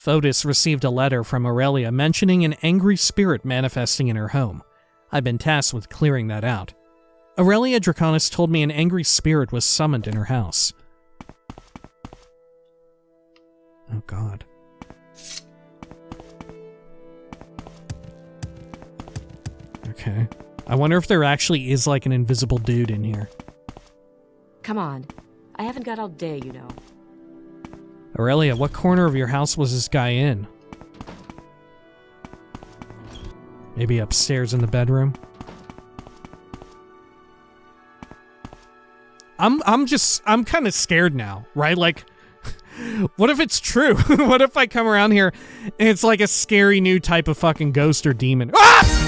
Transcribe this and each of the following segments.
Fotis received a letter from Aurelia mentioning an angry spirit manifesting in her home. I've been tasked with clearing that out. Aurelia Draconis told me an angry spirit was summoned in her house. Oh god. Okay. I wonder if there actually is like an invisible dude in here. Come on. I haven't got all day, you know. Aurelia, what corner of your house was this guy in? Maybe upstairs in the bedroom? I'm kind of scared now, right? Like, what if it's true? What if I come around here and it's like a scary new type of fucking ghost or demon? Ah!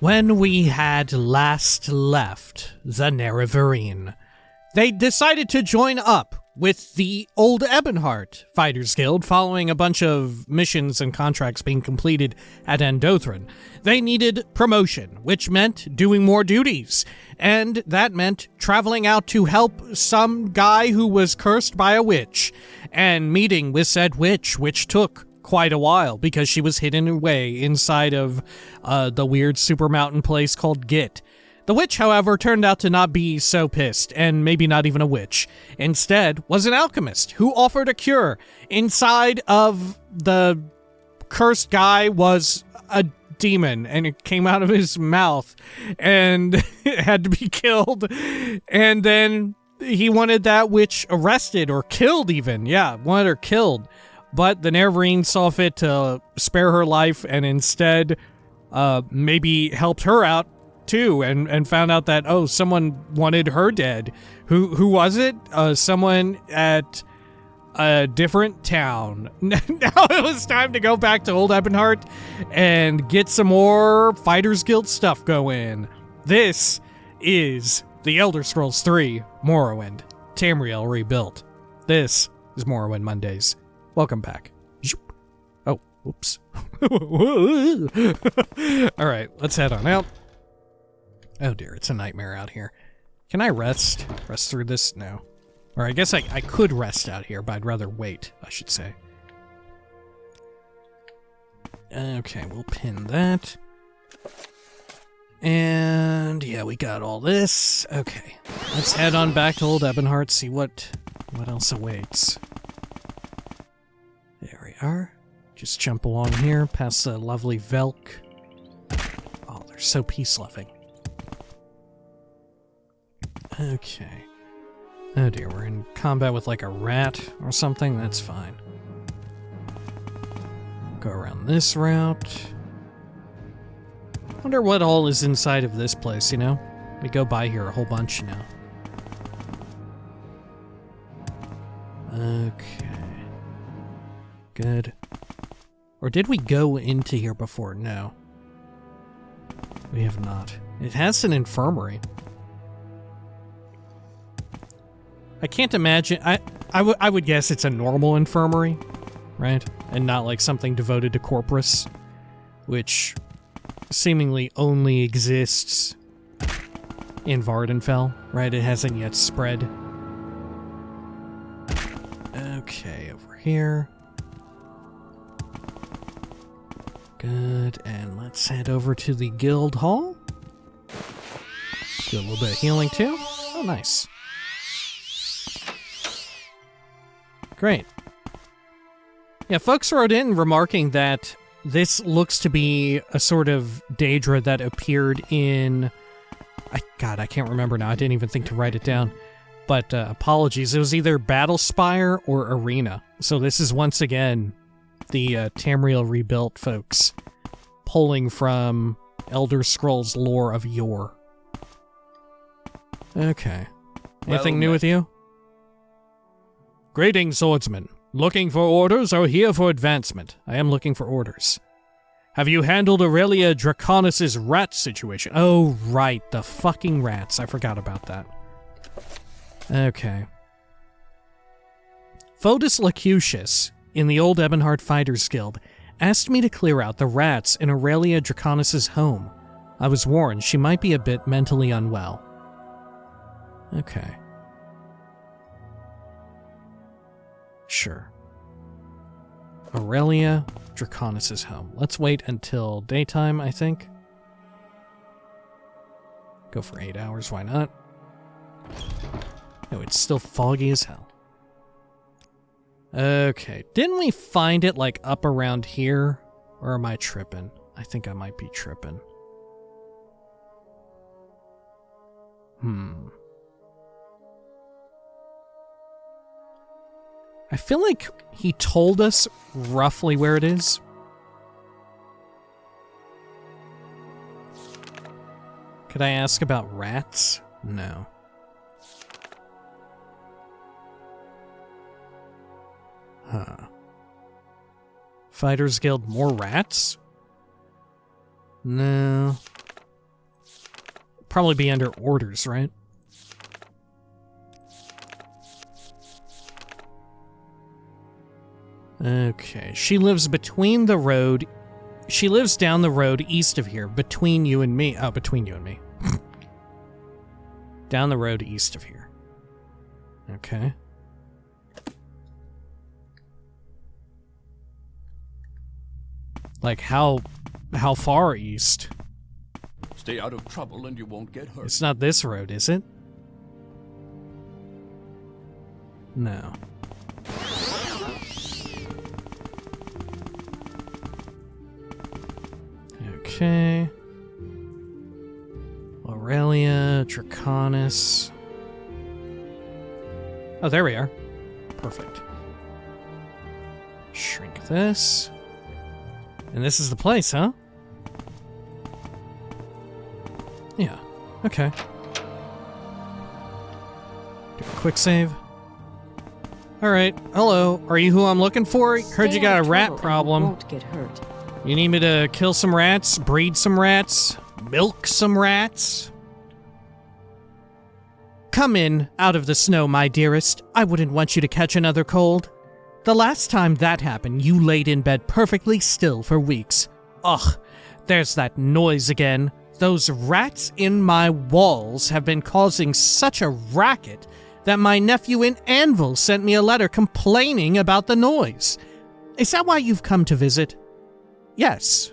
When we had last left the Nerevarine, they decided to join up with the Old Ebonheart Fighters Guild following a bunch of missions and contracts being completed at Andothran. They needed promotion, which meant doing more duties, and that meant traveling out to help some guy who was cursed by a witch, and meeting with said witch, which took quite a while because she was hidden away inside of the weird super mountain place called Git. The witch, however, turned out to not be so pissed, and maybe not even a witch. Instead, was an alchemist who offered a cure. Inside of the cursed guy was a demon, and it came out of his mouth, and it had to be killed. And then he wanted that witch arrested, or killed even. Yeah, wanted her killed. But the Nerevarine saw fit to spare her life, and instead maybe helped her out too, and found out that, oh, someone wanted her dead. Who was it? Someone at a different town. Now it was time to go back to Old Ebonheart and get some more Fighters Guild stuff going. This is The Elder Scrolls 3 Morrowind, Tamriel Rebuilt. This is Morrowind Mondays. Welcome back. Oh, whoops. Alright, let's head on out. Oh dear, it's a nightmare out here. Can I rest? Rest through this? No. Or I guess I could rest out here, but I'd rather wait, I should say. Okay, we'll pin that. And yeah, we got all this. Okay, let's head on back to Old Ebonheart, see what else awaits. There we are. Just jump along here, past the lovely Velk. Oh, they're so peace-loving. Okay. Oh dear, we're in combat with like a rat or something? That's fine. Go around this route. Wonder what all is inside of this place, you know? We go by here a whole bunch now. Okay. Good. Or did we go into here before? No. We have not. It has an infirmary. I can't imagine... I would guess it's a normal infirmary, right? And not like something devoted to Corpus, which seemingly only exists in Vardenfell, right? It hasn't yet spread. Okay, over here. Good, and let's head over to the guild hall. Do a little bit of healing too. Oh, nice. Great. Yeah, folks wrote in remarking that this looks to be a sort of Daedra that appeared in... God, I can't remember now. I didn't even think to write it down. But apologies. It was either Battlespire or Arena. So this is once again the Tamriel Rebuilt folks pulling from Elder Scrolls lore of yore. Okay. Anything new with you? Greetings, swordsman. Looking for orders or here for advancement? I am looking for orders. Have you handled Aurelia Draconis' rat situation? Oh, right. The fucking rats. I forgot about that. Okay. Fotis Lacutius, in the Old Ebonheart Fighters Guild, asked me to clear out the rats in Aurelia Draconis' home. I was warned she might be a bit mentally unwell. Okay. Sure. Aurelia, Draconis' home. Let's wait until daytime, I think. Go for 8 hours, why not? Oh, it's still foggy as hell. Okay, didn't we find it, like, up around here? Or am I tripping? I think I might be tripping. I feel like he told us roughly where it is. Could I ask about rats? No. Huh. Fighters Guild, more rats? No. Probably be under orders, right? Okay, she lives between the road. She lives down the road east of here, between you and me. Oh, between you and me. Down the road east of here. Okay. Like, how far east? Stay out of trouble and you won't get hurt. It's not this road, is it? No. Okay. Aurelia, Draconis. Oh, there we are. Perfect. Shrink this. And this is the place, huh? Yeah. Okay. Do a quick save. Alright. Hello. Are you who I'm looking for? Heard you got a rat problem. You won't get hurt. You need me to kill some rats, breed some rats, milk some rats? Come in, out of the snow, my dearest. I wouldn't want you to catch another cold. The last time that happened, you laid in bed perfectly still for weeks. Ugh, there's that noise again. Those rats in my walls have been causing such a racket that my nephew in Anvil sent me a letter complaining about the noise. Is that why you've come to visit? Yes.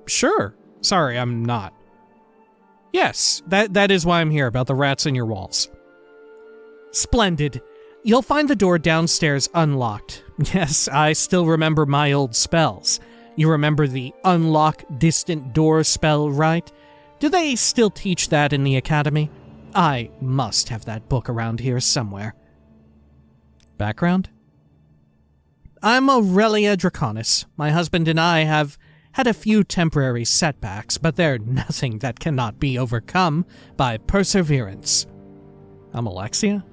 Sure. Sorry, I'm not. Yes, that is why I'm here, about the rats in your walls. Splendid. You'll find the door downstairs unlocked. Yes, I still remember my old spells. You remember the unlock distant door spell, right? Do they still teach that in the academy? I must have that book around here somewhere. Background? I'm Aurelia Draconis. My husband and I have had a few temporary setbacks, but they're nothing that cannot be overcome by perseverance. I'm Alexia?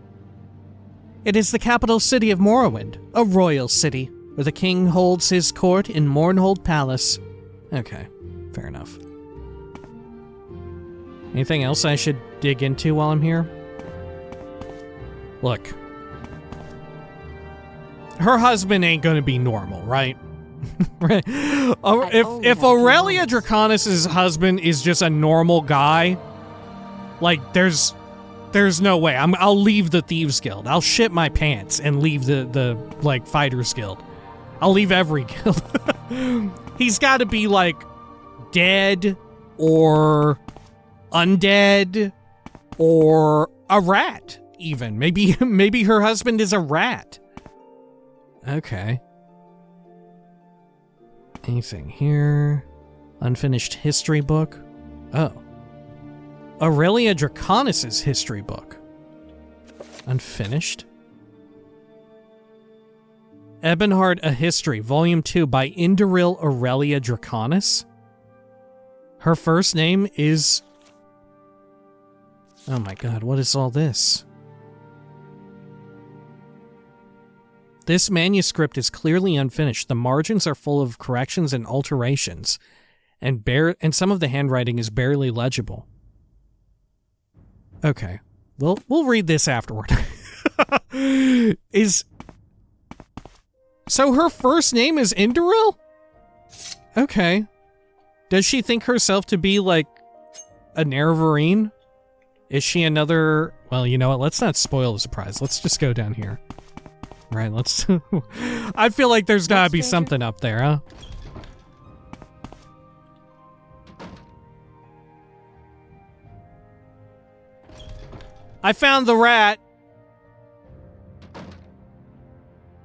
It is the capital city of Morrowind, a royal city, where the king holds his court in Mournhold Palace. Okay, fair enough. Anything else I should dig into while I'm here? Look. Her husband ain't gonna be normal, right? Right. If Aurelia Draconis' husband is just a normal guy, like, there's no way. I'll leave the Thieves Guild. I'll shit my pants and leave the like, Fighters Guild. I'll leave every guild. He's gotta be, like, dead, or undead, or a rat, even. Maybe her husband is a rat. Okay. Anything here? Unfinished history book? Oh. Aurelia Draconis' history book. Unfinished? Ebonheart, A History, Volume 2 by Indoril Aurelia Draconis? Her first name is... Oh my god, what is all this? This manuscript is clearly unfinished. The margins are full of corrections and alterations, and some of the handwriting is barely legible. Okay, we'll read this afterward. So her first name is Indoril? Okay. Does she think herself to be, like, a Nerevarine? Is she another... Well, you know what? Let's not spoil the surprise. Let's just go down here. Right, let's... I feel like there's gotta be something up there, huh? I found the rat.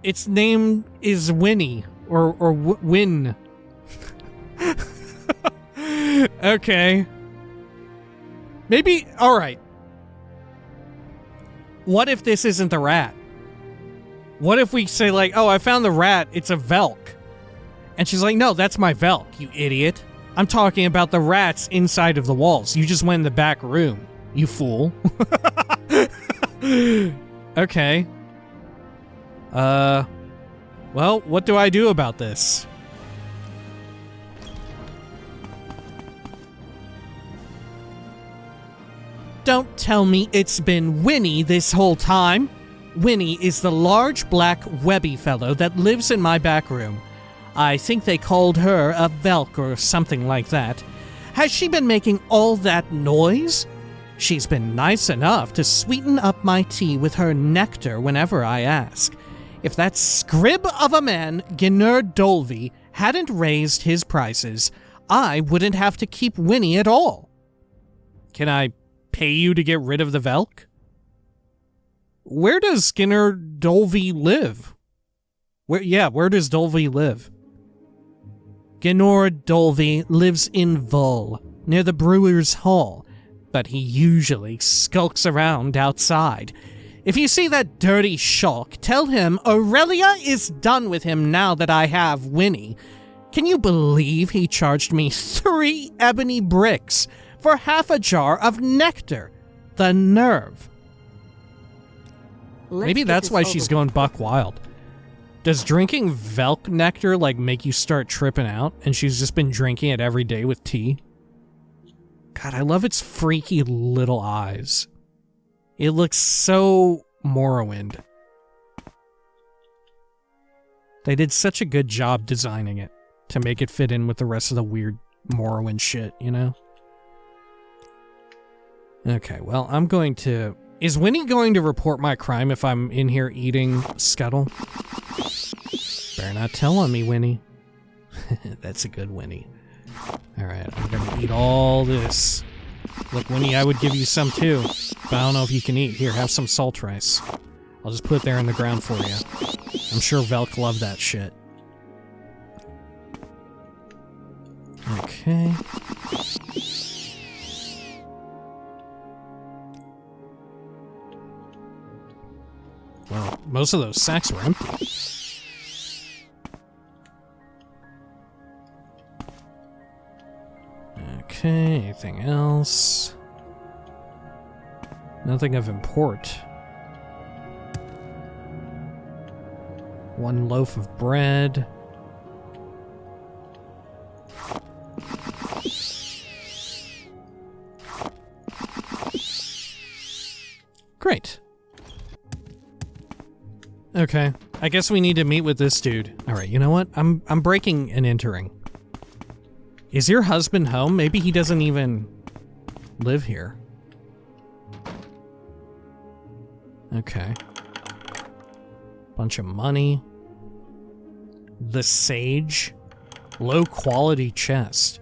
Its name is Winnie, or Win. Okay. Maybe, alright. What if this isn't the rat? What if we say like, oh, I found the rat, it's a Velk. And she's like, no, that's my Velk, you idiot. I'm talking about the rats inside of the walls. You just went in the back room, you fool. Okay. Well, what do I do about this? Don't tell me it's been Winnie this whole time. Winnie is the large black webby fellow that lives in my back room. I think they called her a Velk or something like that. Has she been making all that noise? She's been nice enough to sweeten up my tea with her nectar whenever I ask. If that scrib of a man, Gnur Dolvi, hadn't raised his prices, I wouldn't have to keep Winnie at all. Can I pay you to get rid of the Velk? Where does Gnur Dolvi live? Where does Dolvi live? Gnur Dolvi lives in Vull, near the Brewer's Hall, but he usually skulks around outside. If you see that dirty shulk, tell him Aurelia is done with him now that I have Winnie. Can you believe he charged me 3 ebony bricks for half a jar of nectar? The nerve. Maybe that's why she's going buck wild. Does drinking Velk nectar, like, make you start tripping out, and she's just been drinking it every day with tea? God, I love its freaky little eyes. It looks so Morrowind. They did such a good job designing it to make it fit in with the rest of the weird Morrowind shit, you know? Okay, well, I'm going to... Is Winnie going to report my crime if I'm in here eating Scuttle? Better not tell on me, Winnie. That's a good Winnie. Alright, I'm gonna eat all this. Look, Winnie, I would give you some too, but I don't know if you can eat. Here, have some salt rice. I'll just put it there in the ground for you. I'm sure Velk loved that shit. Okay. Well, most of those sacks were empty. Okay, anything else? Nothing of import. 1 loaf of bread. Great. Okay, I guess we need to meet with this dude. Alright, you know what? I'm breaking and entering. Is your husband home? Maybe he doesn't even live here. Okay. Bunch of money. The Sage. Low quality chest.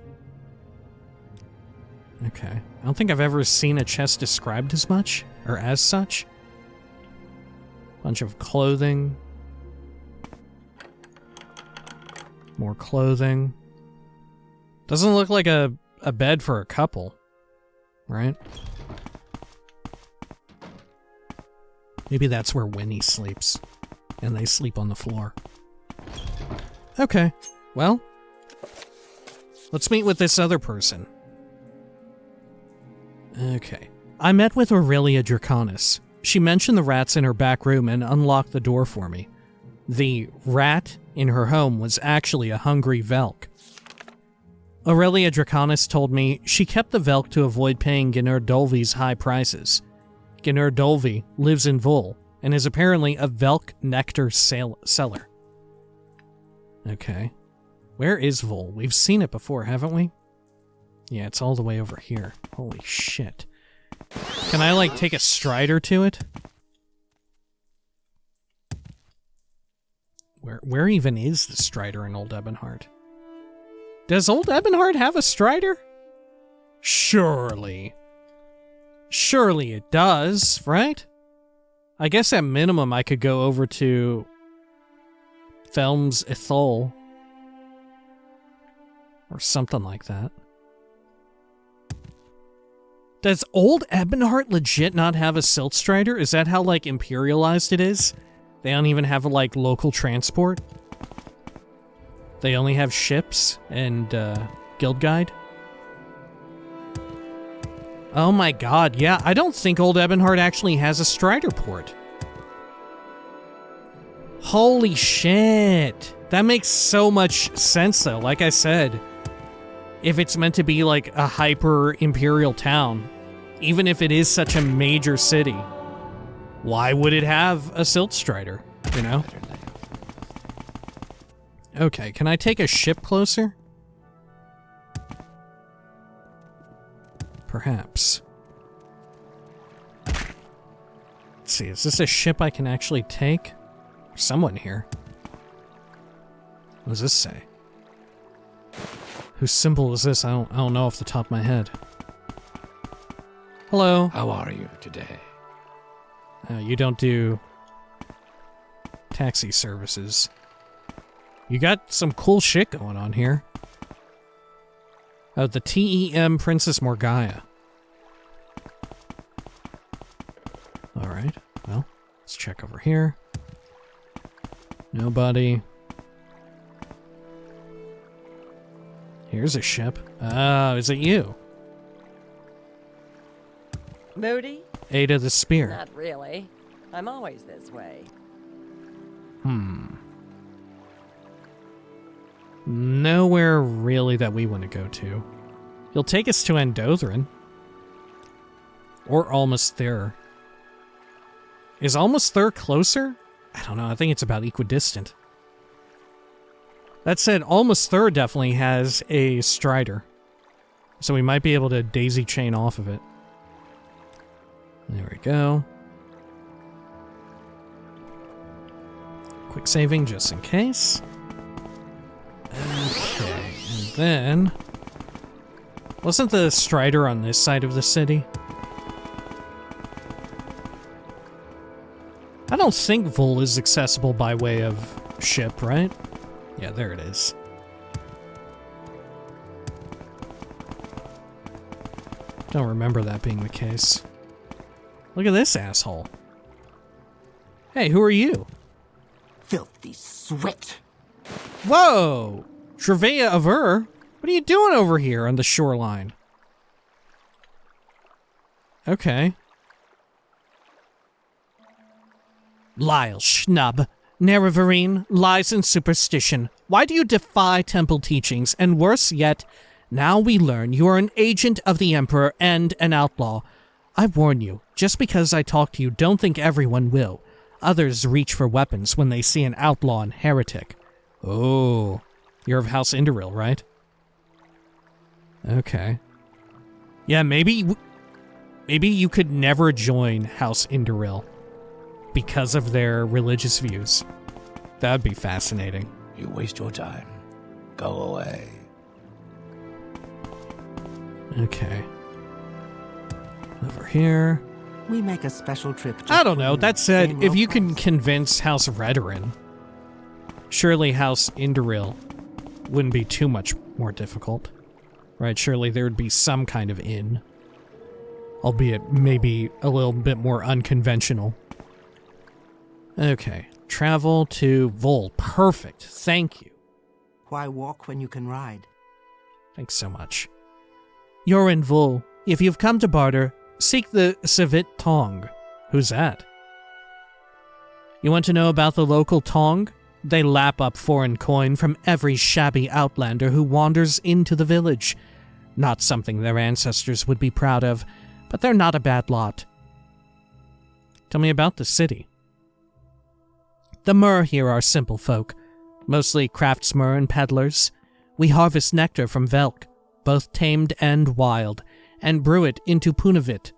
Okay. I don't think I've ever seen a chest described as much, or as such. Bunch of clothing. More clothing. Doesn't look like a bed for a couple, right? Maybe that's where Winnie sleeps, and they sleep on the floor. Okay, well, let's meet with this other person. Okay. I met with Aurelia Draconis. She mentioned the rats in her back room and unlocked the door for me. The rat in her home was actually a hungry Velk. Aurelia Draconis told me she kept the Velk to avoid paying Gnur Dolvi's high prices. Gnur Dolvi lives in Vull and is apparently a Velk nectar seller. Okay. Where is Vull? We've seen it before, haven't we? Yeah, it's all the way over here. Holy shit. Can I, like, take a strider to it? Where even is the Strider in Old Ebonheart? Does Old Ebonheart have a Strider? Surely. Surely it does, right? I guess at minimum I could go over to Thelm's Ithol. Or something like that. Does Old Ebonheart legit not have a Silt Strider? Is that how, like, imperialized it is? They don't even have, like, local transport? They only have ships and, guild guide? Oh my god, yeah, I don't think Old Ebonheart actually has a Strider port. Holy shit. That makes so much sense, though. Like I said, if it's meant to be like a hyper-imperial town, even if it is such a major city, why would it have a Silt Strider, you know? Okay, can I take a ship closer? Perhaps. Let's see, is this a ship I can actually take? There's someone here. What does this say? Whose symbol is this? I don't know off the top of my head. Hello. How are you today? You don't do taxi services. You got some cool shit going on here. Oh, the TEM Princess Morgaya. Alright, well, let's check over here. Nobody. Here's a ship. Oh, is it you? Moody? Ada the Spear. Not really. I'm always this way. Nowhere really that we want to go to. You'll take us to Andothran. Or almost there. Is almost there closer? I don't know, I think it's about equidistant. That said, almost there definitely has a Strider. So we might be able to daisy chain off of it. There we go. Quick saving just in case. Okay, and then... Wasn't the Strider on this side of the city? I don't think Vol is accessible by way of ship, right? Yeah, there it is. Don't remember that being the case. Look at this asshole. Hey, who are you? Filthy sweat. Whoa! Trevea of Ur? What are you doing over here on the shoreline? Okay. Lyle Schnub. Nerevarine, lies and superstition. Why do you defy temple teachings? And worse yet, now we learn you are an agent of the Emperor and an outlaw. I warn you, just because I talk to you, don't think everyone will. Others reach for weapons when they see an outlaw and heretic. Oh, you're of House Indoril, right? Okay. Yeah, maybe you could never join House Indoril because of their religious views. That'd be fascinating. You waste your time. Go away. Okay. Over here. We make a special trip. I don't know. That said, if you can convince House Redoran, surely House Indoril wouldn't be too much more difficult. Right? Surely there would be some kind of inn. Albeit maybe a little bit more unconventional. Okay. Travel to Vol. Perfect. Thank you. Why walk when you can ride? Thanks so much. You're in Vol. If you've come to barter, seek the Civet Tong. Who's that? You want to know about the local Tong? They lap up foreign coin from every shabby outlander who wanders into the village. Not something their ancestors would be proud of, but they're not a bad lot. Tell me about the city. The Mur here are simple folk, mostly craftsmen and peddlers. We harvest nectar from Velk, both tamed and wild, and brew it into Punavit.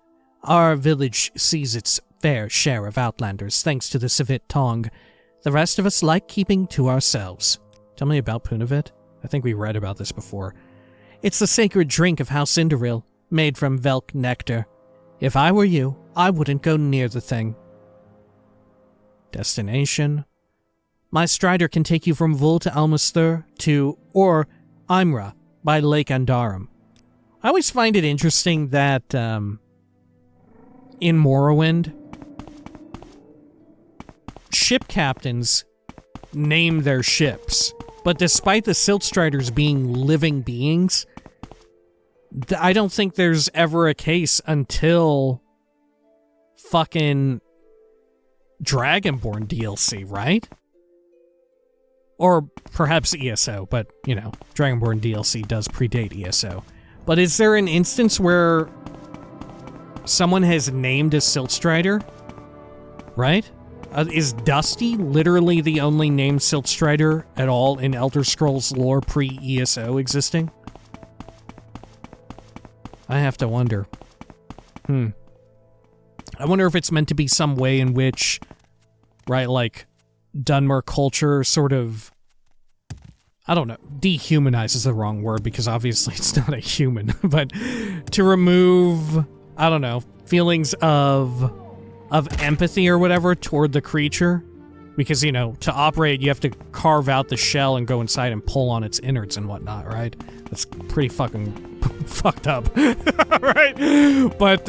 Our village sees its fair share of outlanders thanks to the Civet Tong. The rest of us like keeping to ourselves. Tell me about Punavit. I think we read about this before. It's the sacred drink of House Indoril, made from Velk nectar. If I were you, I wouldn't go near the thing. Destination. My strider can take you from Vul to Almasthur to, or Imra, by Lake Andarum. I always find it interesting that, in Morrowind, ship captains name their ships, but despite the Siltstriders being living beings, I don't think there's ever a case until fucking Dragonborn DLC, right? Or perhaps ESO, but, you know, Dragonborn DLC does predate ESO. But is there an instance where someone has named a Siltstrider? Right? Is Dusty literally the only named Siltstrider at all in Elder Scrolls lore pre-ESO existing? I have to wonder. I wonder if it's meant to be some way in which, right, like, Dunmer culture sort of, I don't know, dehumanizes the wrong word because obviously it's not a human, but to remove, I don't know, feelings of empathy or whatever toward the creature. Because, you know, to operate, you have to carve out the shell and go inside and pull on its innards and whatnot, right? That's pretty fucking fucked up, right? But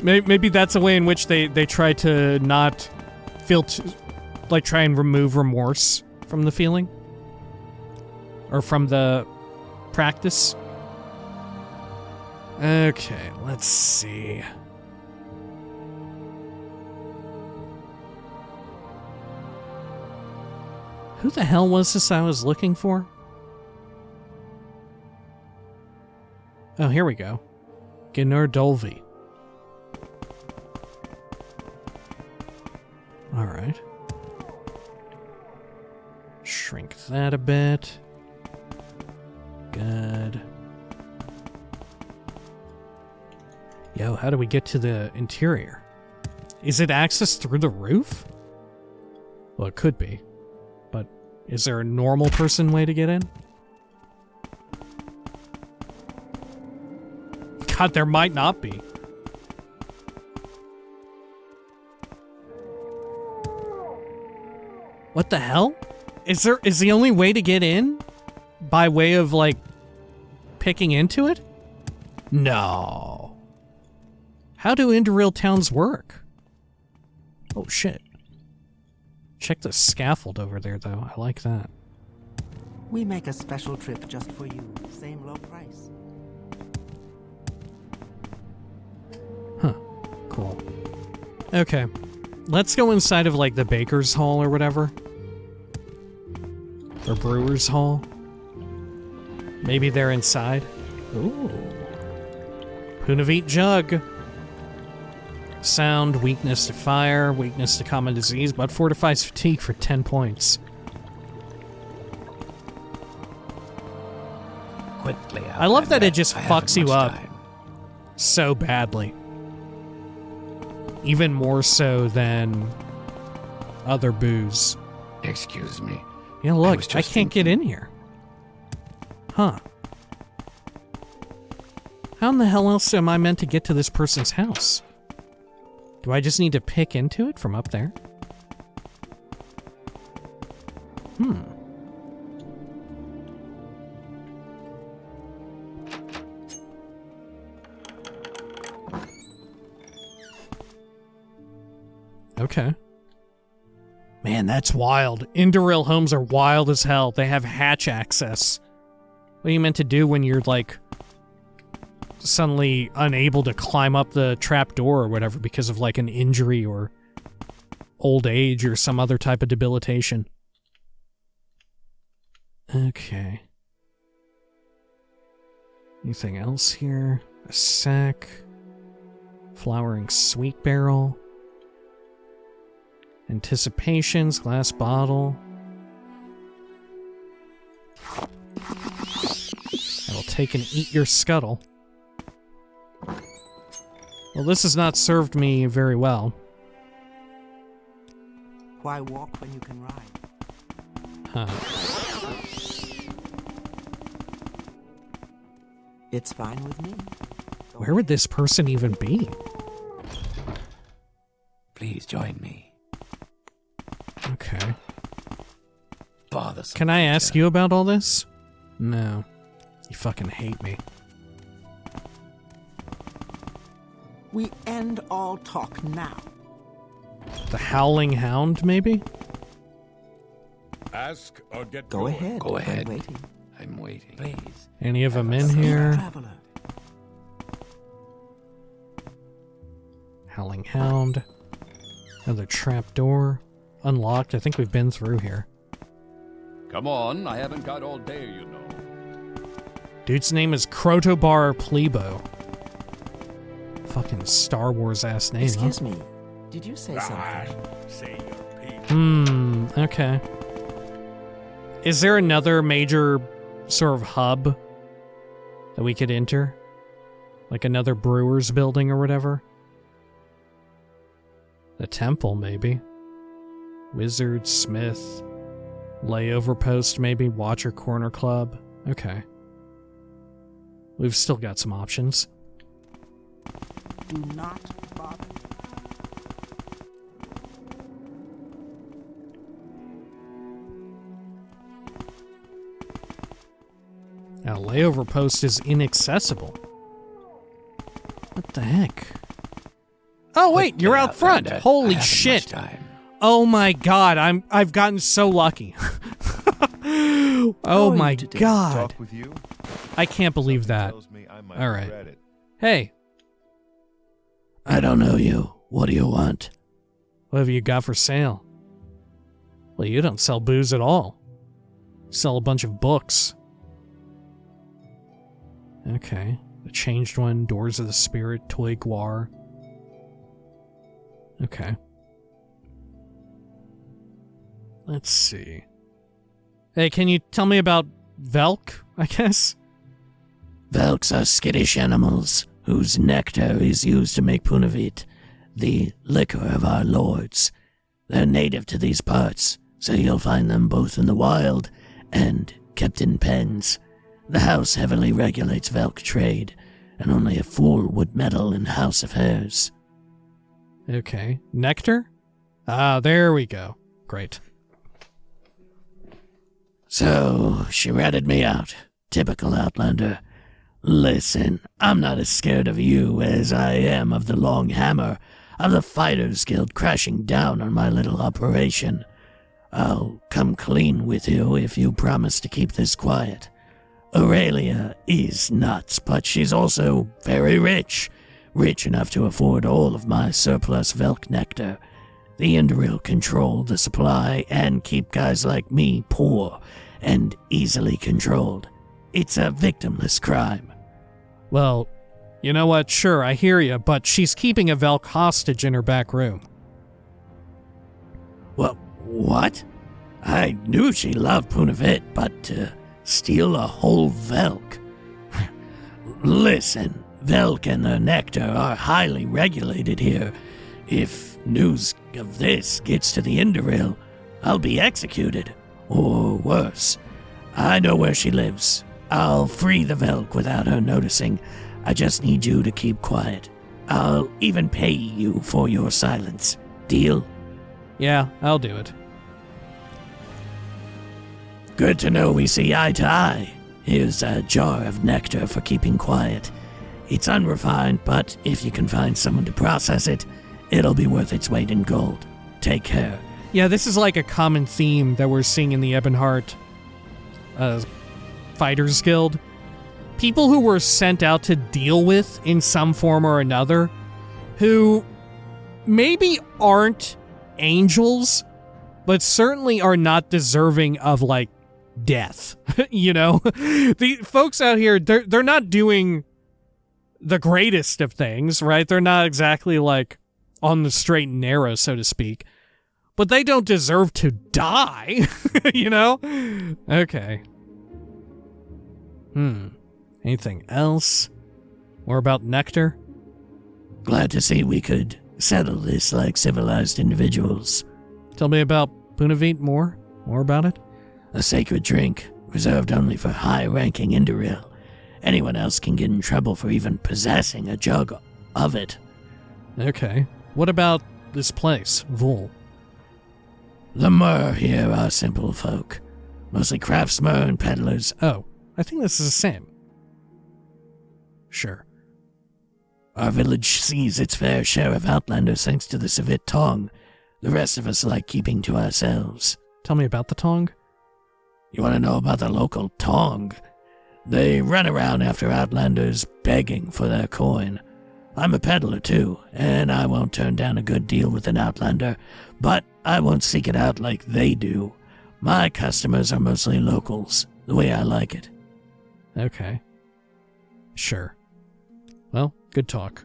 maybe that's a way in which they try to not feel like try and remove remorse from the feeling or from the practice. Okay, let's see. Who the hell was this I was looking for? Oh, here we go. Gnur Dolvi. Alright. Shrink that a bit. Good. Yo, how do we get to the interior? Is it access through the roof? Well, it could be. But is there a normal person way to get in? God, there might not be. What the hell? Is the only way to get in by way of, like, picking into it? No. How do Indoril towns work? Oh, shit. Check the scaffold over there, though. I like that. We make a special trip just for you. Same low price. Huh. Cool. Okay. Let's go inside of, like, the baker's hall or whatever. Or brewer's hall. Maybe they're inside. Ooh. Punavit jug. Sound, weakness to fire, weakness to common disease, but fortifies fatigue for 10 points. Quickly, I love that it just I haven't fucks you much up time. so badly. Even more so than other booze. Excuse me. Yeah, I look, was I just can't get in here. Huh. How in the hell else am I meant to get to this person's house? Do I just need to pick into it from up there? Okay. Man, that's wild. Indoril homes are wild as hell. They have hatch access. What are you meant to do when you're, like, suddenly unable to climb up the trap door or whatever because of, like, an injury or old age or some other type of debilitation? Okay. Anything else here? A sack. Flowering sweet barrel. Anticipations, glass bottle. I will take and eat your scuttle. Well, this has not served me very well. Why walk when you can ride? Huh. It's fine with me. Where would this person even be? Please join me. Okay. Bothersome. Can I ask you about all this? No. You fucking hate me. We end all talk now. The Howling Hound, maybe? Ask or get Go going. ahead. Go ahead. I'm waiting. I'm waiting. Please. Any of them in here? Traveler. Howling Hound. Another trap door. Unlocked. I think we've been through here. Come on, I haven't got all day, you know. Dude's name is Crotobar Plebo. Fucking Star Wars ass name, Excuse me. Did you say Ah, something? say your piece. Okay. Is there another major sort of hub that we could enter? Like another brewer's building or whatever? The temple, maybe. Wizard, smith, layover post, maybe. Watcher Corner Club. Okay. We've still got some options. Do not bother. Now, layover post is inaccessible. What the heck? Oh wait, you're out front. Brenda. I Holy haven't shit. much time. Oh my god, I've gotten so lucky. Oh my god. Talk with you? I can't believe that. Tells me I might All right. regret it. Hey, I don't know you. What do you want? what have you got for sale? Well, you don't sell booze at all. You sell a bunch of books. Okay. The Changed One, Doors of the Spirit, Toy Guar. Okay. Let's see. Hey, can you tell me about Velk, I guess? Velks are skittish animals whose nectar is used to make punavit, the liquor of our lords. They're native to these parts, so you'll find them both in the wild and kept in pens. The house heavily regulates Velk trade, and only a fool would meddle in house affairs. Okay. Nectar? Ah, there we go. Great. So, she ratted me out. Typical Outlander. Listen, I'm not as scared of you as I am of the Long Hammer, of the Fighters Guild crashing down on my little operation. I'll come clean with you if you promise to keep this quiet. Aurelia is nuts, but she's also very rich. Rich enough to afford all of my surplus Velk nectar. The Indoril control the supply and keep guys like me poor and easily controlled. It's a victimless crime. Well, you know what? Sure, I hear you, but she's keeping a Velk hostage in her back room. Well, what? I knew she loved punavit, but to steal a whole Velk? Listen, Velk and their nectar are highly regulated here. If news of this gets to the Indoril, I'll be executed. Or worse. I know where she lives. I'll free the Velk without her noticing. I just need you to keep quiet. I'll even pay you for your silence. Deal? Yeah, I'll do it. Good to know we see eye to eye. Here's a jar of nectar for keeping quiet. It's unrefined, but if you can find someone to process it, it'll be worth its weight in gold. Take care. Yeah, this is like a common theme that we're seeing in the Ebonheart Fighters Guild. People who were sent out to deal with in some form or another, who maybe aren't angels, but certainly are not deserving of, like, death. You know? The folks out here, they're not doing the greatest of things, right? They're not exactly, like, on the straight and narrow, so to speak. But they don't deserve to die, you know? Okay. Anything else? More about nectar? Glad to see we could settle this like civilized individuals. Tell me about Punavit more. More about it? A sacred drink, reserved only for high-ranking Indoril. Anyone else can get in trouble for even possessing a jug of it. Okay. What about this place, Vul? The Myrrh here are simple folk. Mostly craftsmen and peddlers. Oh, I think this is the same. Sure. Our village sees its fair share of outlanders thanks to the Savit Tong. The rest of us like keeping to ourselves. Tell me about the Tong. You want to know about the local Tong? They run around after outlanders begging for their coin. I'm a peddler too, and I won't turn down a good deal with an outlander, but I won't seek it out like they do. My customers are mostly locals, the way I like it. Okay. Sure. Well, good talk.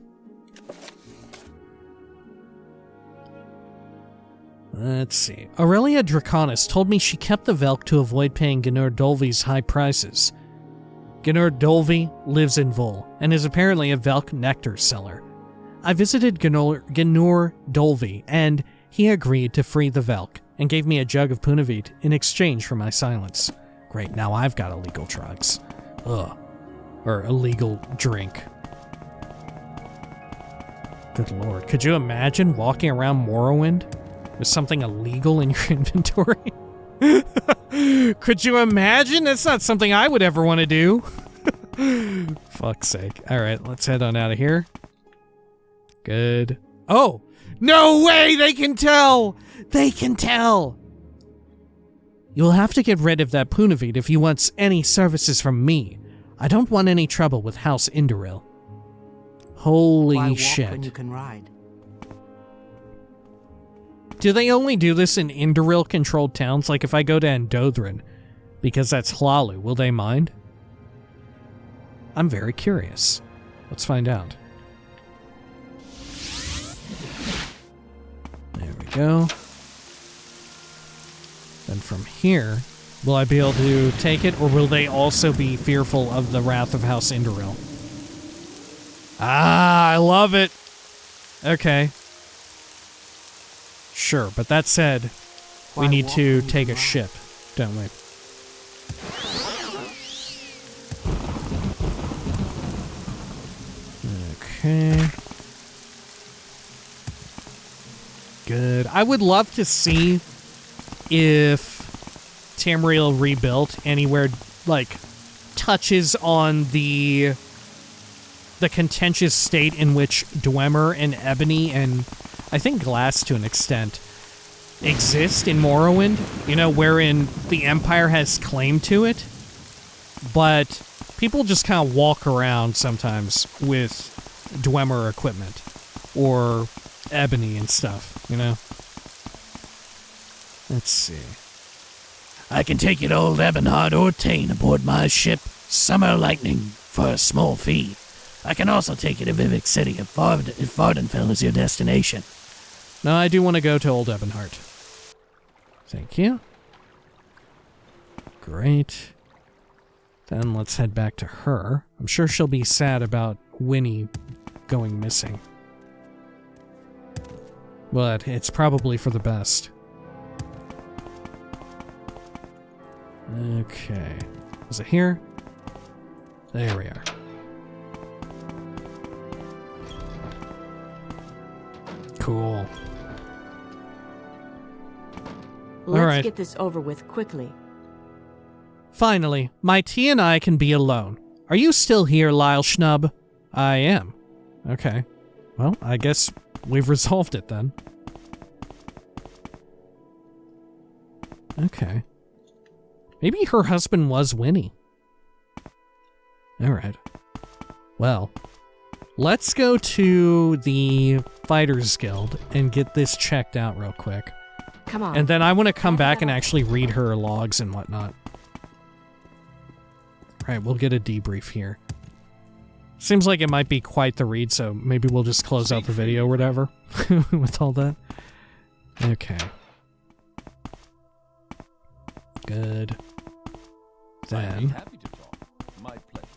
Let's see. Aurelia Draconis told me she kept the Velk to avoid paying Gnur Dolvi's high prices. Gnur Dolvi lives in Vul, and is apparently a Velk nectar seller. I visited Gnur Dolvi, and he agreed to free the Velk, and gave me a jug of Punavit in exchange for my silence. Great, now I've got illegal drugs. Ugh. Or illegal drink. Good lord. Could you imagine walking around Morrowind with something illegal in your inventory? Could you imagine? That's not something I would ever want to do. Fuck's sake. Alright, let's head on out of here. Good. Oh! No way! They can tell! They can tell! You'll have to get rid of that Punavit if you want any services from me. I don't want any trouble with House Indoril. Holy Why walk shit. when you can ride? Do they only do this in Indoril-controlled towns? Like if I go to Endodrin, because that's Hlalu, will they mind? I'm very curious. Let's find out. There we go. Then from here, will I be able to take it, or will they also be fearful of the wrath of House Indoril? Ah, I love it! Okay. Sure, but that said, we need to take a ship, don't we? Okay. Good. I would love to see if Tamriel Rebuilt anywhere, like, touches on the contentious state in which Dwemer and Ebony and I think Glass to an extent exist in Morrowind, you know, wherein the Empire has claim to it, but people just kind of walk around sometimes with Dwemer equipment or Ebony and stuff, you know? Let's see. I can take you to Old Ebonheart or Tane aboard my ship, Summer Lightning, for a small fee. I can also take you to Vivek City if Vardenfell is your destination. No, I do want to go to Old Ebonheart. Thank you. Great. Then let's head back to her. I'm sure she'll be sad about Winnie going missing. But it's probably for the best. Okay. Is it here? There we are. Cool. Let's get this over with quickly. Finally, my tea and I can be alone. Are you still here, Lyle Schnub? I am. Okay. Well, I guess we've resolved it then. Okay. Maybe her husband was Winnie. Alright. Well, let's go to the Fighters Guild and get this checked out real quick. Come on. And then I want to come back and actually read her logs and whatnot. Alright, we'll get a debrief here. Seems like it might be quite the read, so maybe we'll just close out the video or whatever with all that. Okay. Good. I'd be Then... happy to talk. My pleasure,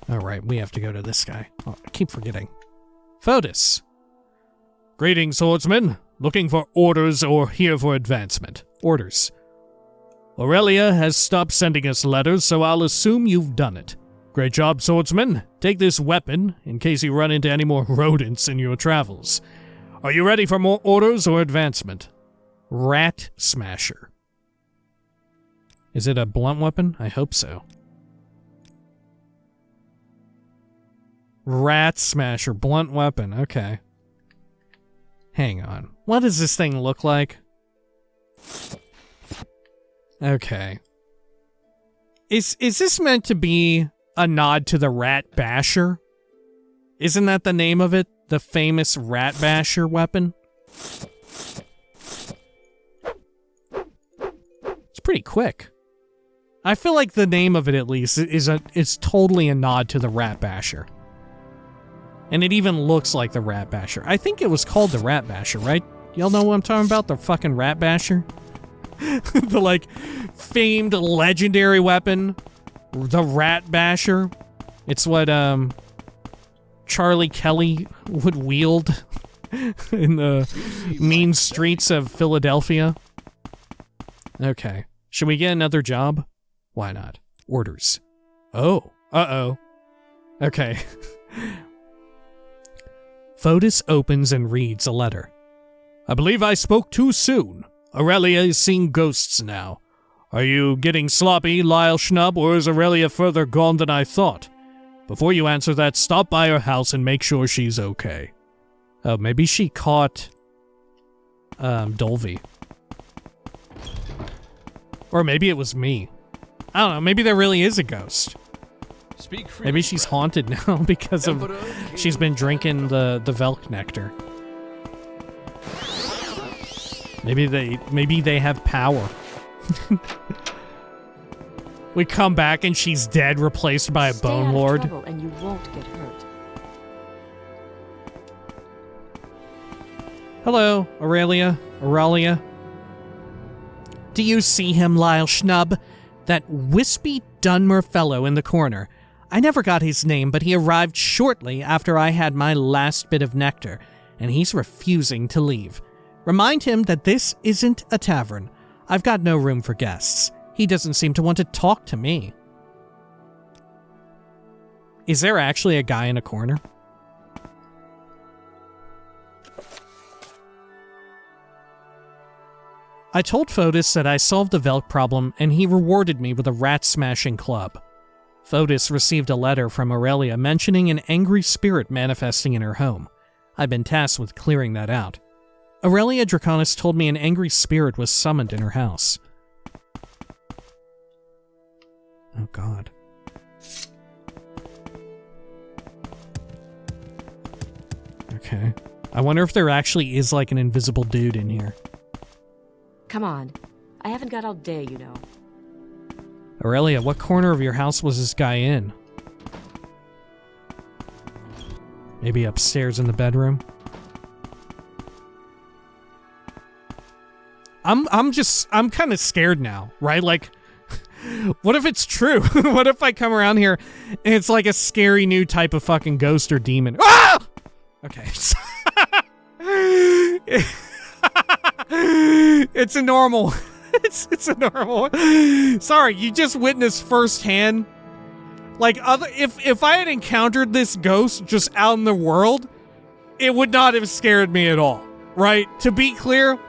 really. Alright, we have to go to this guy. Oh, I keep forgetting. Fotis. Greetings, swordsman. Looking for orders or here for advancement? Orders. Aurelia has stopped sending us letters, so I'll assume you've done it. Great job, swordsman. Take this weapon in case you run into any more rodents in your travels. Are you ready for more orders or advancement? Rat Smasher. Is it a blunt weapon? I hope so. Rat Smasher, blunt weapon, okay. Hang on. What does this thing look like? Okay. Is this meant to be a nod to the Rat Basher? Isn't that the name of it? The famous Rat Basher weapon? It's pretty quick. I feel like the name of it, at least, is totally a nod to the Rat Basher. And it even looks like the Rat Basher. I think it was called the Rat Basher, right? Y'all know what I'm talking about? The fucking Rat Basher? The, like, famed legendary weapon. The Rat Basher. It's what, Charlie Kelly would wield in the mean streets of Philadelphia. Okay. Should we get another job? Why not? Orders. Oh. Uh-oh. Okay. Fotis opens and reads a letter. I believe I spoke too soon. Aurelia is seeing ghosts now. Are you getting sloppy, Lyle Schnub, or is Aurelia further gone than I thought? Before you answer that, stop by her house and make sure she's okay. Oh, maybe she caught Dolby. Or maybe it was me. I don't know, maybe there really is a ghost. Speak freely, Maybe she's haunted now because of she's been drinking the Velk nectar. Maybe they have power. We come back and she's dead, replaced by a Bone Lord. Stay out of trouble and you won't get hurt. Hello, Aurelia. Do you see him, Lyle Schnub? That wispy Dunmer fellow in the corner. I never got his name, but he arrived shortly after I had my last bit of nectar, and he's refusing to leave. Remind him that this isn't a tavern. I've got no room for guests. He doesn't seem to want to talk to me. Is there actually a guy in a corner? I told Fotis that I solved the Velk problem, and he rewarded me with a rat-smashing club. Fotis received a letter from Aurelia mentioning an angry spirit manifesting in her home. I've been tasked with clearing that out. Aurelia Draconis told me an angry spirit was summoned in her house. Oh god. Okay. I wonder if there actually is like an invisible dude in here. Come on. I haven't got all day, you know. Aurelia, what corner of your house was this guy in? Maybe upstairs in the bedroom? I'm kind of scared now, right? Like, what if it's true? What if I come around here and it's like a scary new type of fucking ghost or demon? Ah! Okay. It's a normal. It's a normal. Sorry, you just witnessed firsthand. Like, if I had encountered this ghost just out in the world, it would not have scared me at all, right? To be clear,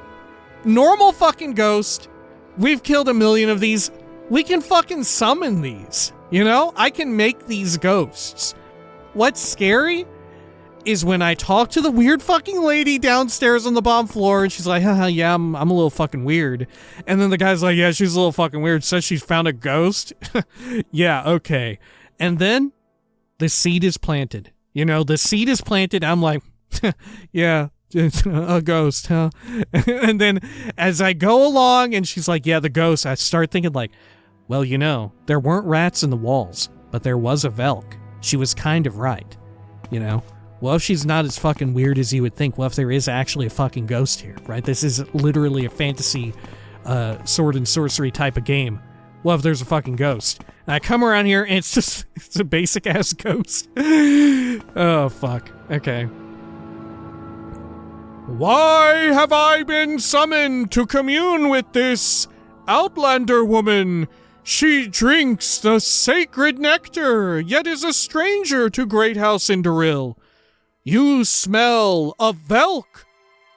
normal fucking ghost. We've killed 1 million of these. We can fucking summon these, you know? I can make these ghosts. What's scary is when I talk to the weird fucking lady downstairs on the bottom floor, and she's like, haha, yeah, I'm a little fucking weird. And then the guy's like, yeah, she's a little fucking weird, says she's found a ghost. Yeah, okay. And then the seed is planted. You know, the seed is planted. I'm like, yeah, a ghost, huh? And then as I go along and she's like, yeah, the ghost, I start thinking like, well, you know, there weren't rats in the walls, but there was a Velk. She was kind of right, you know? Well, if she's not as fucking weird as you would think, well, if there is actually a fucking ghost here, right? This is literally a fantasy sword and sorcery type of game. Well, if there's a fucking ghost. And I come around here and it's a basic-ass ghost. Oh, fuck. Okay. Why have I been summoned to commune with this Outlander woman? She drinks the sacred nectar, yet is a stranger to Great House Indoril. You smell of Velk.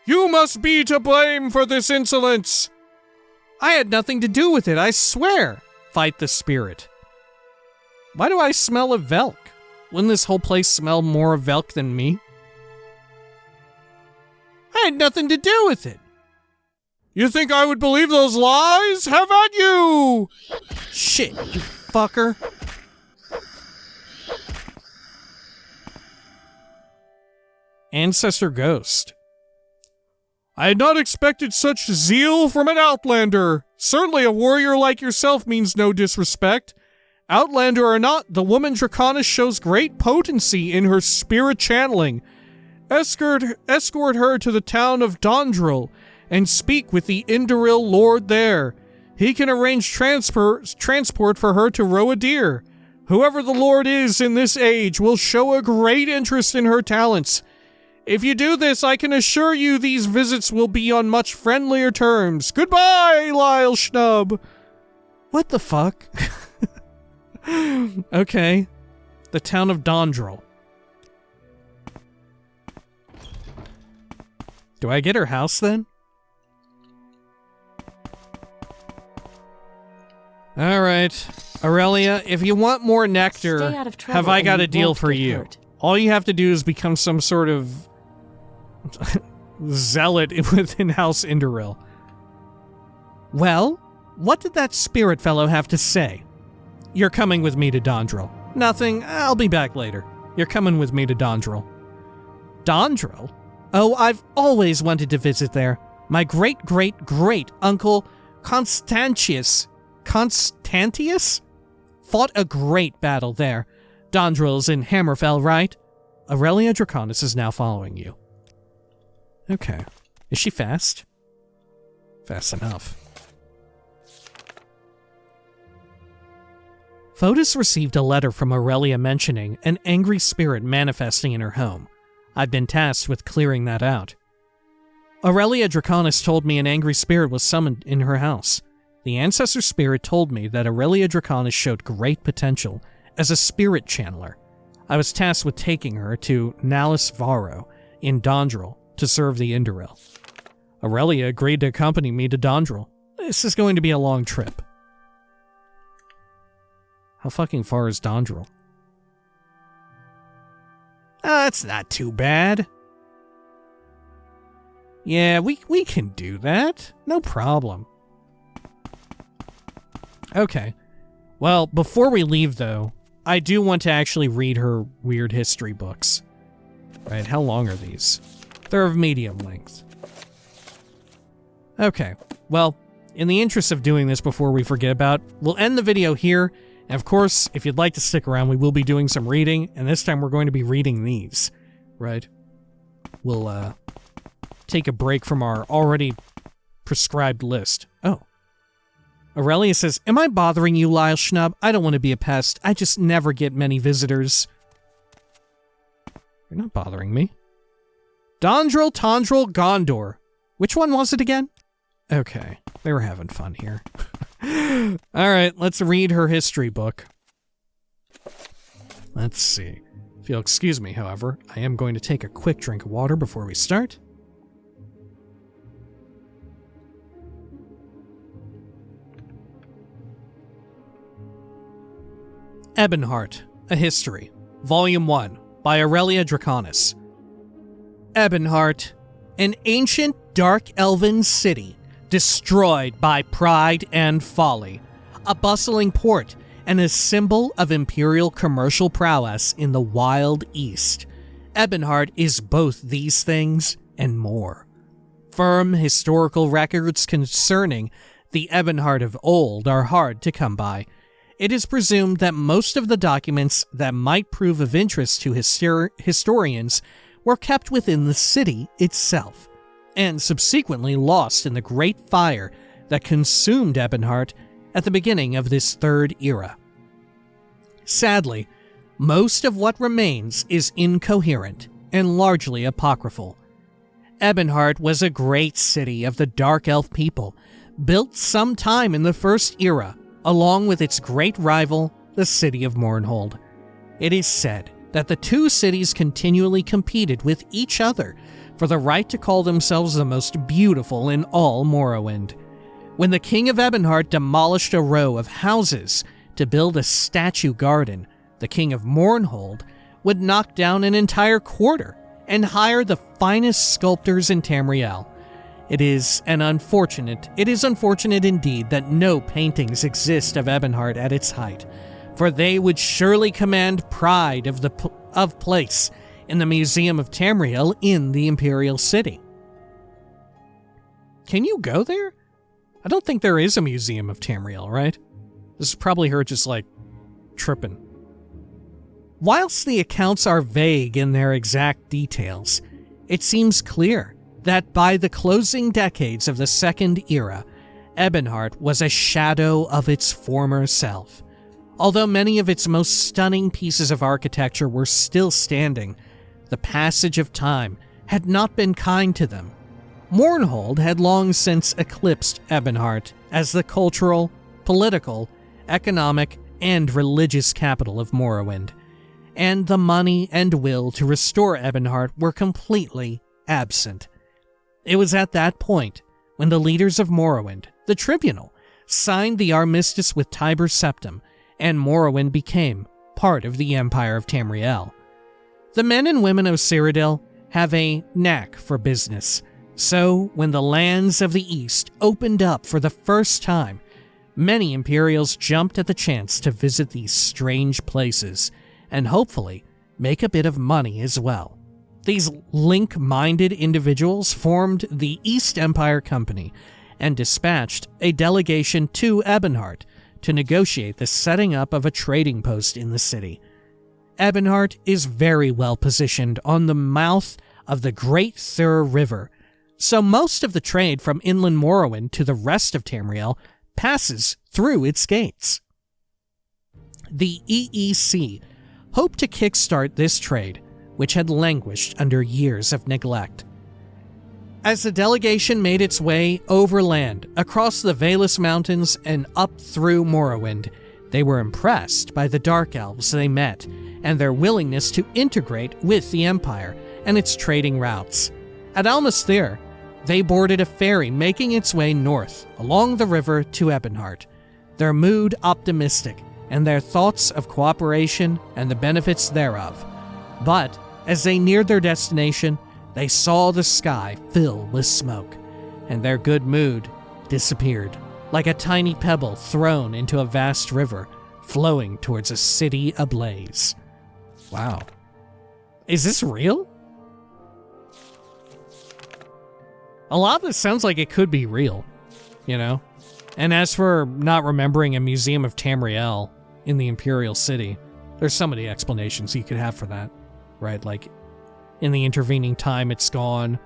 You must be to blame for this insolence. I had nothing to do with it, I swear. Fight the spirit. Why do I smell of Velk? Wouldn't this whole place smell more of Velk than me? I had nothing to do with it. You think I would believe those lies? Have at you! Shit, you fucker. Ancestor Ghost. I had not expected such zeal from an Outlander. Certainly a warrior like yourself means no disrespect. Outlander or not, the woman Draconis shows great potency in her spirit channeling. Escort her to the town of Dondril and speak with the Indoril lord there. He can arrange transport for her to Roadir. Whoever the lord is in this age will show a great interest in her talents. If you do this, I can assure you these visits will be on much friendlier terms. Goodbye, Lyle Schnub. What the fuck? Okay. The town of Dondril. Do I get her house then? Alright. Aurelia, if you want more nectar, Stay out of trouble have I and got you a deal won't for get you. hurt. All you have to do is become some sort of zealot within House Indoril. Well, what did that spirit fellow have to say? You're coming with me to Dondril. Nothing, I'll be back later. You're coming with me to Dondril. Dondril? Oh, I've always wanted to visit there. My great-great-great-uncle Constantius fought a great battle there. Dondril's in Hammerfell, right? Aurelia Draconis is now following you. Okay. Is she fast? Fast enough. Fotis received a letter from Aurelia mentioning an angry spirit manifesting in her home. I've been tasked with clearing that out. Aurelia Draconis told me an angry spirit was summoned in her house. The ancestor spirit told me that Aurelia Draconis showed great potential as a spirit channeler. I was tasked with taking her to Nalis Varo in Dondril to serve the Indoril. Aurelia agreed to accompany me to Dondril. This is going to be a long trip. How fucking far is Dondril? That's not too bad. Yeah, we can do that. No problem. Okay. Well, before we leave, though, I do want to actually read her weird history books. Right, how long are these? They're of medium length. Okay, well, in the interest of doing this before we forget about, we'll end the video here. And of course, if you'd like to stick around, we will be doing some reading, and this time we're going to be reading these, right? We'll, take a break from our already prescribed list. Oh. Aurelia says, am I bothering you, Lyle Schnub? I don't want to be a pest. I just never get many visitors. You're not bothering me. Dondril, Tondril, Gondor. Which one was it again? Okay, they were having fun here. Alright, let's read her history book. Let's see. If you'll excuse me, however, I am going to take a quick drink of water before we start. Ebonheart, A History, Volume 1, by Aurelia Draconis. Ebonheart, an ancient dark elven city destroyed by pride and folly, a bustling port and a symbol of imperial commercial prowess in the wild east. Ebonheart is both these things and more. Firm historical records concerning the Ebonheart of old are hard to come by. It is presumed that most of the documents that might prove of interest to historians were kept within the city itself, and subsequently lost in the Great Fire that consumed Ebonheart at the beginning of this third era. Sadly, most of what remains is incoherent and largely apocryphal. Ebonheart was a great city of the Dark Elf people, built sometime in the First Era, along with its great rival, the city of Mournhold. It is said that the two cities continually competed with each other for the right to call themselves the most beautiful in all Morrowind. When the King of Ebonheart demolished a row of houses to build a statue garden, the King of Mournhold would knock down an entire quarter and hire the finest sculptors in Tamriel. It is unfortunate indeed that no paintings exist of Ebonheart at its height, for they would surely command pride of place in the Museum of Tamriel in the Imperial City. Can you go there? I don't think there is a Museum of Tamriel, right? This is probably her just, tripping. Whilst the accounts are vague in their exact details, it seems clear that by the closing decades of the Second Era, Ebonheart was a shadow of its former self. Although many of its most stunning pieces of architecture were still standing, the passage of time had not been kind to them. Mournhold had long since eclipsed Ebonheart as the cultural, political, economic, and religious capital of Morrowind, and the money and will to restore Ebonheart were completely absent. It was at that point when the leaders of Morrowind, the Tribunal, signed the armistice with Tiber Septim, and Morrowind became part of the Empire of Tamriel. The men and women of Cyrodiil have a knack for business, so when the lands of the East opened up for the first time, many Imperials jumped at the chance to visit these strange places, and hopefully make a bit of money as well. These link-minded individuals formed the East Empire Company and dispatched a delegation to Ebonheart to negotiate the setting up of a trading post in the city. Ebonheart is very well positioned on the mouth of the Great Thur River, so most of the trade from inland Morrowind to the rest of Tamriel passes through its gates. The EEC hoped to kickstart this trade, which had languished under years of neglect. As the delegation made its way overland, across the Valus Mountains and up through Morrowind, they were impressed by the Dark Elves they met and their willingness to integrate with the Empire and its trading routes. At Almasthir, they boarded a ferry making its way north along the river to Ebonheart, their mood optimistic and their thoughts of cooperation and the benefits thereof. But as they neared their destination, they saw the sky fill with smoke, and their good mood disappeared, like a tiny pebble thrown into a vast river, flowing towards a city ablaze. Wow. Is this real? A lot of this sounds like it could be real, you know? And as for not remembering a Museum of Tamriel in the Imperial City, there's so many explanations you could have for that, right? Like, in the intervening time, it's gone.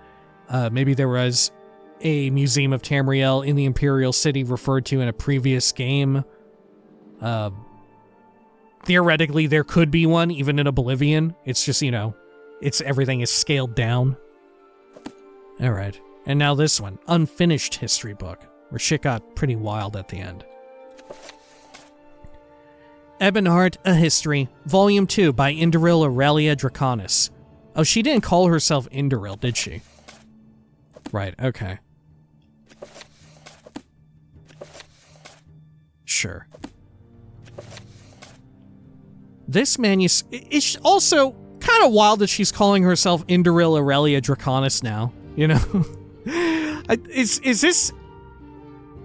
Maybe there was a Museum of Tamriel in the Imperial City referred to in a previous game. Theoretically, there could be one, even in Oblivion. It's just, everything is scaled down. Alright. And now this one, Unfinished History Book, where shit got pretty wild at the end. Ebonheart, A History, Volume 2 by Indoril Aurelia Draconis. Oh, she didn't call herself Indoril, did she? Right, okay. Sure. This manuscript... It's also kind of wild that she's calling herself Indoril Aurelia Draconis now, you know? Is this...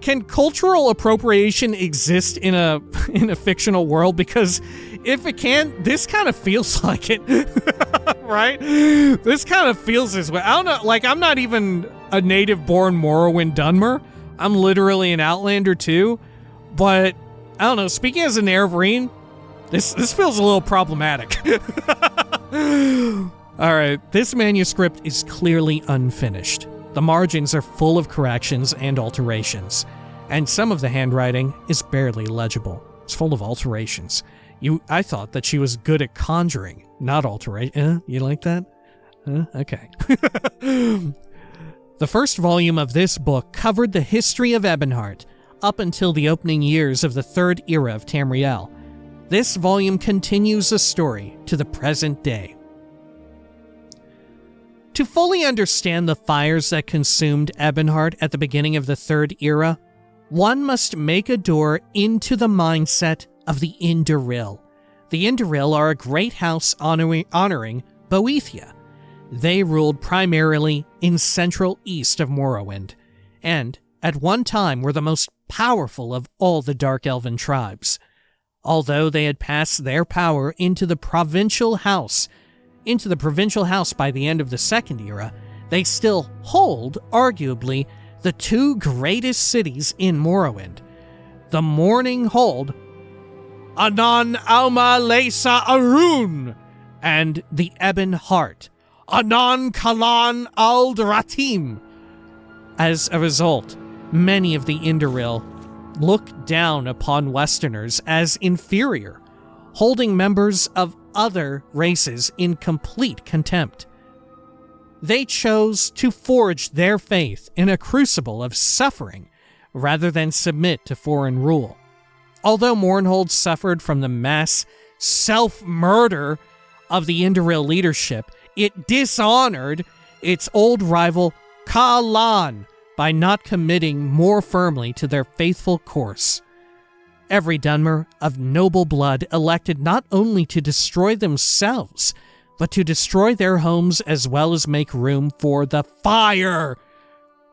Can cultural appropriation exist in a fictional world? Because if it can, this kind of feels like it, right? This kind of feels this way. I don't know, like, I'm not even a native-born Morrowind Dunmer. I'm literally an Outlander too, but I don't know. Speaking as an Erevarine, this feels a little problematic. All right, this manuscript is clearly unfinished. The margins are full of corrections and alterations, and some of the handwriting is barely legible. It's full of alterations. I thought that she was good at conjuring, not alteration. You like that? Okay. The first volume of this book covered the history of Ebonheart up until the opening years of the Third Era of Tamriel. This volume continues the story to the present day. To fully understand the fires that consumed Ebonheart at the beginning of the Third Era, one must make a door into the mindset of the Indoril. The Indoril are a great house honoring Boethia. They ruled primarily in central east of Morrowind, and at one time were the most powerful of all the Dark Elven tribes. Although they had passed their power into the provincial house by the end of the Second Era, they still hold, arguably, the two greatest cities in Morrowind. The Morning Hold, Anan Alma Lesa Arun, and the Ebon Heart, Anan Kalan Aldratim. As a result, many of the Indoril look down upon Westerners as inferior, holding members of other races in complete contempt. They chose to forge their faith in a crucible of suffering rather than submit to foreign rule. Although Mournhold suffered from the mass self-murder of the Indoril leadership, it dishonored its old rival Kalan by not committing more firmly to their faithful course. Every Dunmer of noble blood elected not only to destroy themselves, but to destroy their homes as well as make room for the fire.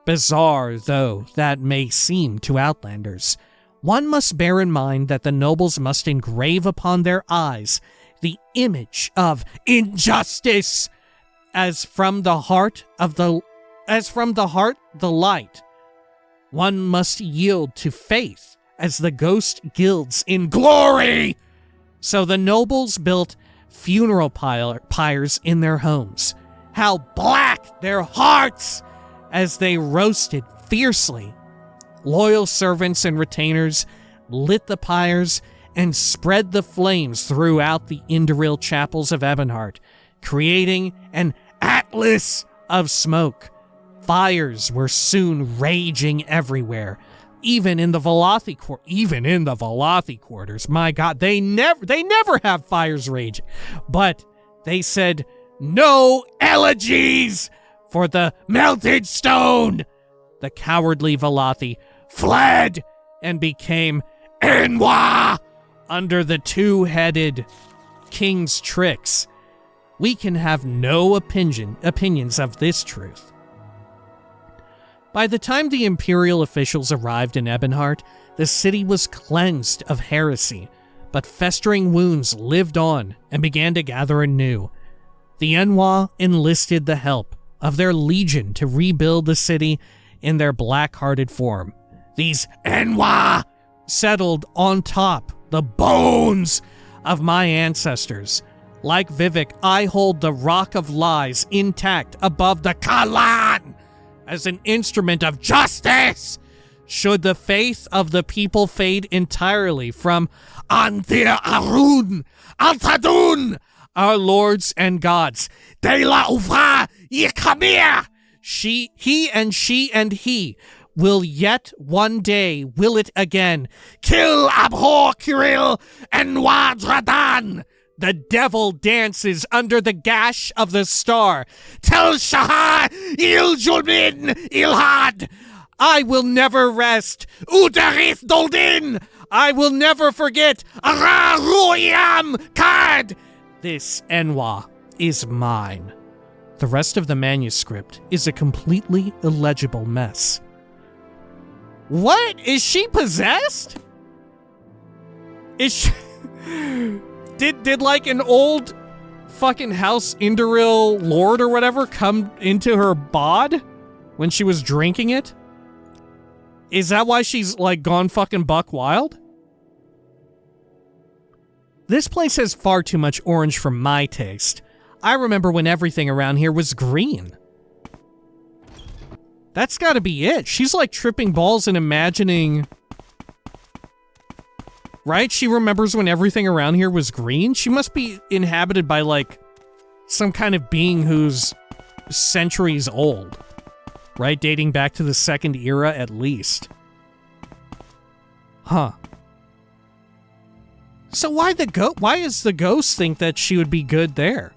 Bizarre though that may seem to Outlanders, one must bear in mind that the nobles must engrave upon their eyes the image of injustice, as from the heart the light. One must yield to faith as the ghost guilds in glory. So the nobles built funeral pyres in their homes. How black their hearts as they roasted fiercely. Loyal servants and retainers lit the pyres and spread the flames throughout the Indoril chapels of Ebonheart, creating an atlas of smoke. Fires were soon raging everywhere, even in the Velothi quarters. My God, they never have fires raging. But they said, "No elegies for the melted stone." The cowardly Velothi fled and became Enwa under the two-headed king's tricks. We can have no opinions of this truth. By the time the Imperial officials arrived in Ebonheart, the city was cleansed of heresy, but festering wounds lived on and began to gather anew. The Enwa enlisted the help of their legion to rebuild the city in their black-hearted form. These Enwa settled on top the bones of my ancestors. Like Vivek, I hold the Rock of Lies intact above the Kalan as an instrument of justice. Should the faith of the people fade entirely from Antir Arun, Altadun, our lords and gods, De la Uvra Yikamir, he and he will yet one day will it again kill Abhor Kirill and Wadradan. The devil dances under the gash of the star. Tel Shahar Il Julmin Ilhad. I will never rest. Udarith Doldin. I will never forget. Ara Ruyam Kad. This Enwa is mine. The rest of the manuscript is a completely illegible mess. What? Is she possessed? Is she... Did like an old fucking House Indoril lord or whatever come into her bod when she was drinking it? Is that why she's like gone fucking buck wild? This place has far too much orange for my taste. I remember when everything around here was green. That's gotta be it. She's like tripping balls and imagining... Right? She remembers when everything around here was green? She must be inhabited by, like, some kind of being who's centuries old. right? Dating back to the Second Era at least. Huh. So why does the ghost think that she would be good there?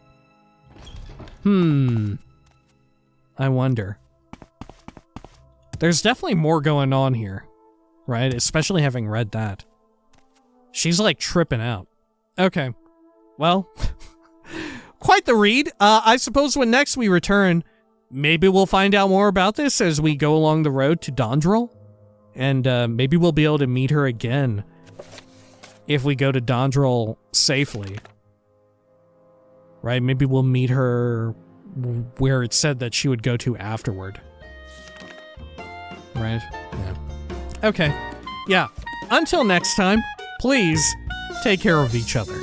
I wonder. There's definitely more going on here, right? Especially having read that. She's like tripping out. Okay. Well, quite the read. I suppose when next we return, maybe we'll find out more about this as we go along the road to Indoril. And maybe we'll be able to meet her again if we go to Indoril safely. Right? Maybe we'll meet her where it said that she would go to afterward. Right? Yeah. Okay. Yeah. Until next time, please take care of each other.